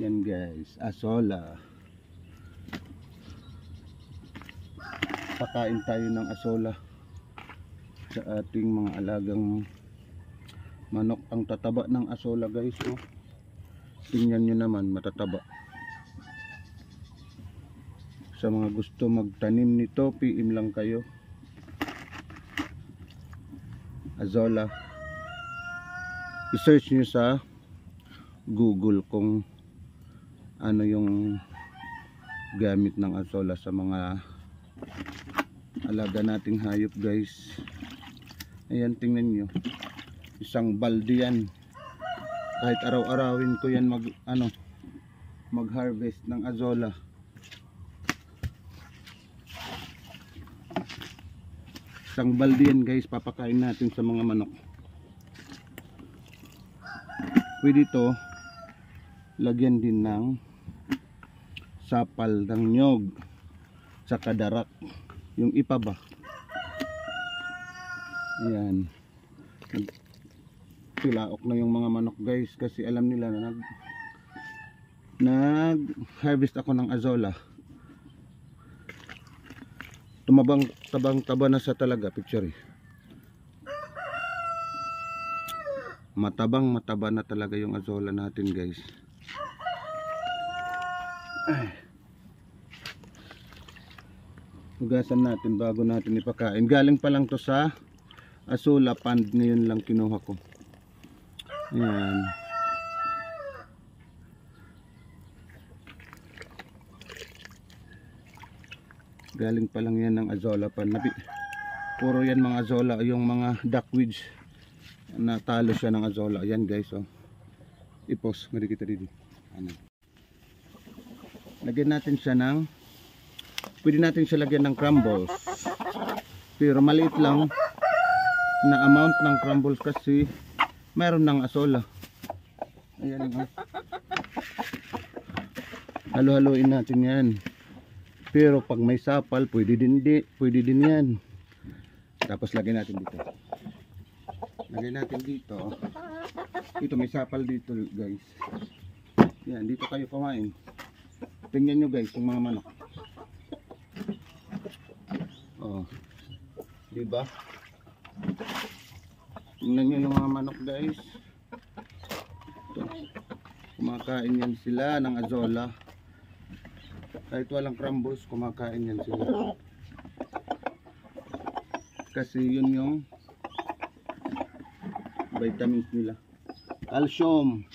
Yan guys, asola. Pakain tayo ng asola sa ating mga alagang manok. Ang tataba ng asola guys, oh. Tingnan nyo naman, matataba. Sa mga gusto magtanim nito, PM lang kayo. Azola. I-search nyo sa Google kung ano yung gamit ng azola sa mga alaga nating hayop guys. Ayan, tingnan nyo, isang balde yan. Kahit araw-arawin ko yan mag-harvest ng azola. Isang balde yan guys, papakain natin sa mga manok. Pwede ito lagyan din ng sapal ng nyog sa kadarak, yung ipa ba. Ayan, tilaok na yung mga manok guys, kasi alam nila na nag-harvest ako ng azola. Tabang-taba na sa talaga, picture eh. Mataba na talaga yung azola natin guys. Hugasan natin bago natin ipakain. Galing pa lang to sa azola pond, ngayon lang kinuha ko. Ayan. Galing pa lang yan ng azola pond. Puro yan mga azola, yung mga duckweeds. Natalo siya ng azola. Ayan guys, oh. Ipos, mali kita dito. Ano. Lagyan natin siya ng, pwede natin siya lagyan ng crumbles. Pero maliit lang na amount ng crumbles kasi mayroon ng azola. Ayan, oh. Halo-haloin natin yan. Pero pag may sapal, pwede din yan. Tapos lagyan natin dito. Lagyan natin dito. Ito may sapal dito guys. Yan, dito kayo kumain. Tingnan nyo guys yung mga manok. Oh. Diba? Tingnan nyo yung mga manok guys. Ito. Kumakain yan sila ng azola. Kahit walang crumbles, kumakain yan sila. Kasi yun yung vitamins nila. Calcium.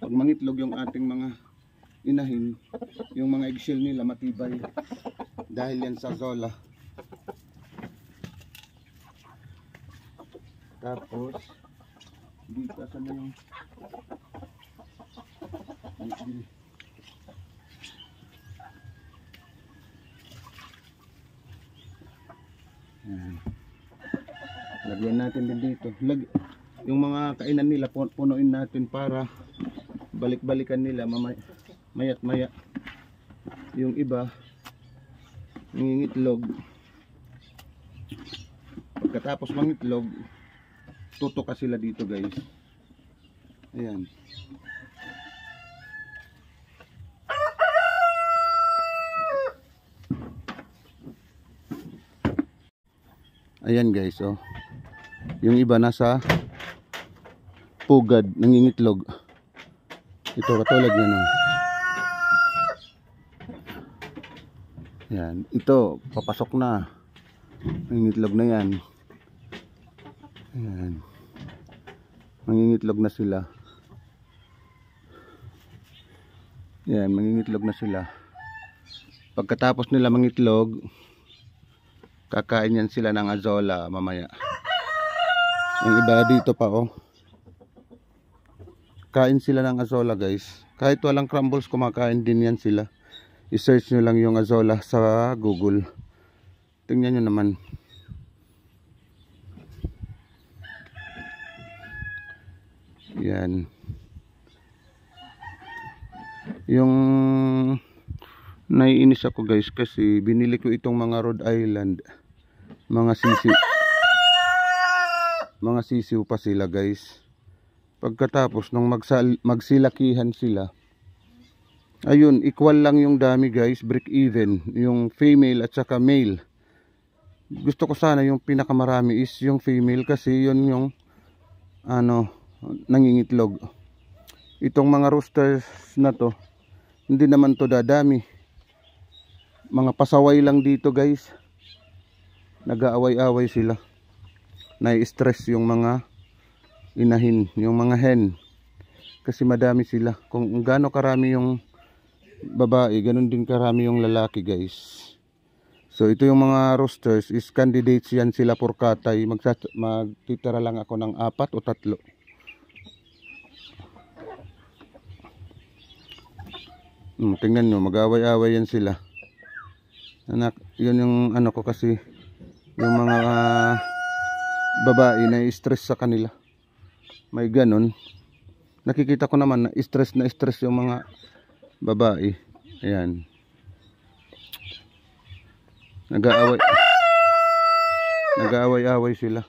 Pag mangitlog yung ating mga inahin, yung mga eggshell nila matibay dahil yan sa azola. Tapos dito sa yung lagyan natin din dito. Yung mga kainan nila punuin natin para balik-balikan nila mayat maya. Yung iba nangingitlog, pagkatapos mangitlog tutok sila dito guys. Ayan. Ayan guys, oh. Yung iba nasa pugad, nangingitlog. Ito katulad yan, oh. Yan, ito papasok na. Nangingitlog na yan. Ayan. Nangingitlog na sila. Yan, mangingitlog na sila. Pagkatapos nila mangitlog, kakain yan sila ng azola mamaya. Yung iba dito pa, oh. Kain sila ng azola guys. Kahit walang crumbles, kumakain din yan sila. I-search nyo lang yung azola sa Google. Tingnan nyo naman. Yan. Yung naiinis ako guys kasi binili ko itong mga Rhode Island, mga sisiw pa sila guys. Pagkatapos nung magsilakihan sila, ayun, equal lang yung dami guys, break even, yung female at saka male. Gusto ko sana yung pinakamarami is yung female kasi yun yung ano, nangingitlog. Itong mga roosters na to, hindi naman to dadami. Mga pasaway lang dito guys. Nag-aaway-away sila. Nai-stress yung mga inahin, yung mga hen. Kasi madami sila. Kung gaano karami yung babae, ganun din karami yung lalaki guys. So ito yung mga roosters is candidates yan sila for katay. Magtitira lang ako ng 4 o 3. Tingnan nyo, mag-away-away yan sila. Anak, yun yung ano ko kasi, yung mga babae na stress sa kanila. May ganun. Nakikita ko naman na stress yung mga babae. Ayan. Nag-aaway sila.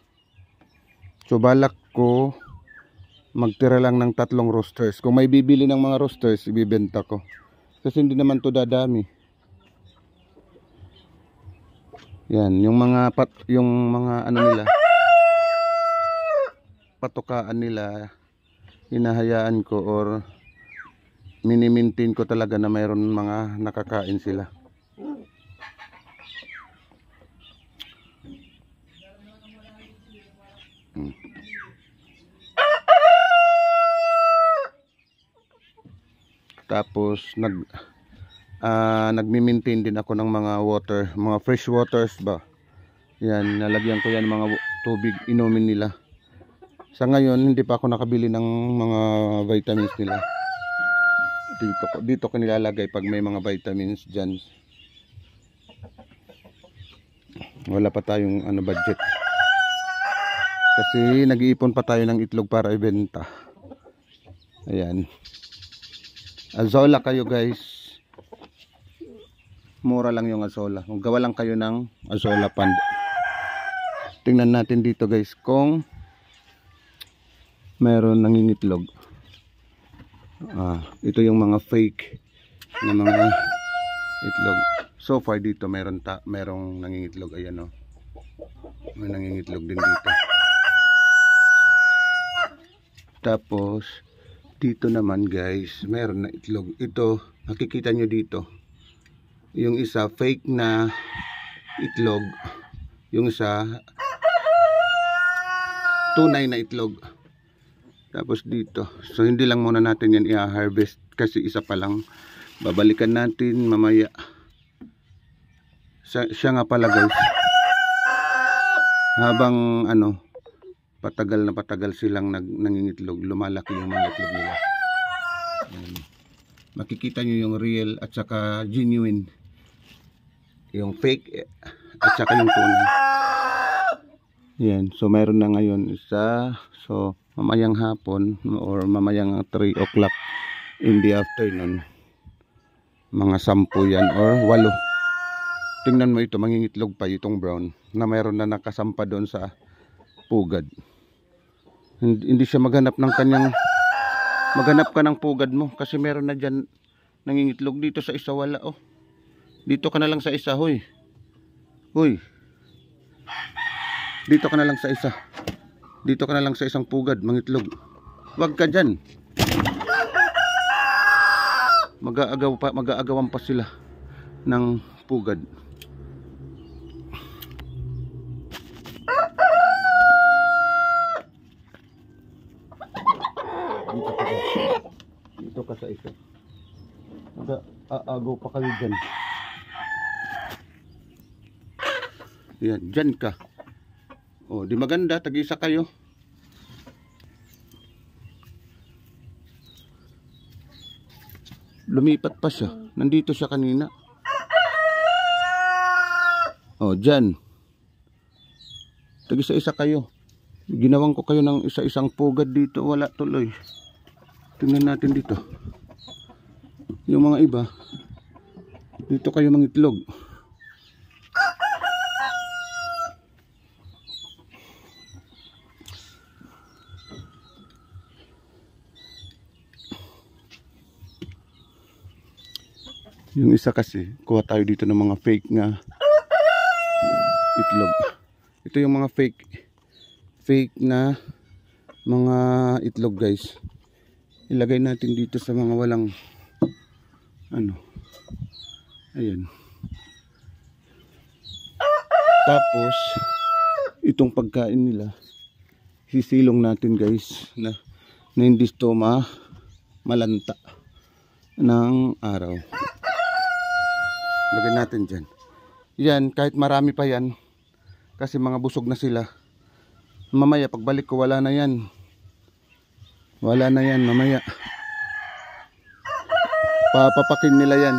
So balak ko magtira lang ng 3 roosters. Kung may bibili ng mga roosters, ibibenta ko. Kasi hindi naman to dadami. Yan, yung mga ano nila, patukaan nila, hinahayaan ko or mini-maintain ko talaga na mayroon mga nakakain sila. Tapos nagmi-maintain din ako ng mga water, mga fresh waters ba. Yan, nalagyan ko yan mga tubig inumin nila. Sa ngayon hindi pa ako nakabili ng mga vitamins nila. Dito ko nilalagay pag may mga vitamins diyan. Wala pa tayong budget. Kasi nag-iipon pa tayo ng itlog para ibenta. Ayan. Azola kayo guys. Mura lang yung azola. Kung gawa lang kayo ng azola pand. Tingnan natin dito guys kung meron nangingitlog. Ito yung mga fake na mga itlog. So far dito merong nangingitlog. Ayan o. May nangingitlog din dito. Tapos dito naman guys, meron na itlog. Ito, nakikita nyo dito. Yung isa fake na itlog. Yung isa tunay na itlog. Tapos dito. So hindi lang muna natin yan i-harvest kasi isa pa lang. Babalikan natin mamaya. Siya nga pala guys. Habang patagal silang nangingitlog, lumalaki yung mga itlog nila. Makikita nyo yung real at saka genuine, yung fake at saka yung tunay. Yan, so meron na ngayon isa. So mamayang hapon or mamayang 3 o'clock in the afternoon, mga 10 yan or 8. Tingnan mo ito, mangingitlog pa itong brown na meron na nakasampa doon sa pugad. Hindi siya maghanap ka ng pugad mo kasi meron na dyan nangingitlog. Dito sa isa wala oh. Dito ka na lang sa isa, hoy. Dito ka na lang sa isa. Dito ka na lang sa isang pugad, mangitlog. Wag ka dyan. Mag-aagawan pa sila ng pugad. Dito ka sa isa. Mag-aagaw pa kayo dyan. Yan, dyan ka. O, di maganda, tag-isa kayo. Lumipat pa siya. Nandito siya kanina. O, dyan. Tag-isa-isa kayo. Ginawan ko kayo ng isa-isang pugad dito. Wala tuloy. Tingnan natin dito. Yung mga iba, dito kayo mangitlog. Yung isa kasi, kuha tayo dito ng mga fake nga itlog. Ito yung mga fake na mga itlog guys. Ilagay natin dito sa mga walang ano. Ayan. Tapos itong pagkain nila sisilong natin guys na hindi ito malanta ng araw. Lagay natin dyan. Yan, kahit marami pa yan kasi mga busog na sila. Mamaya pagbalik ko wala na yan. Wala na yan mamaya. Papapakin nila yan.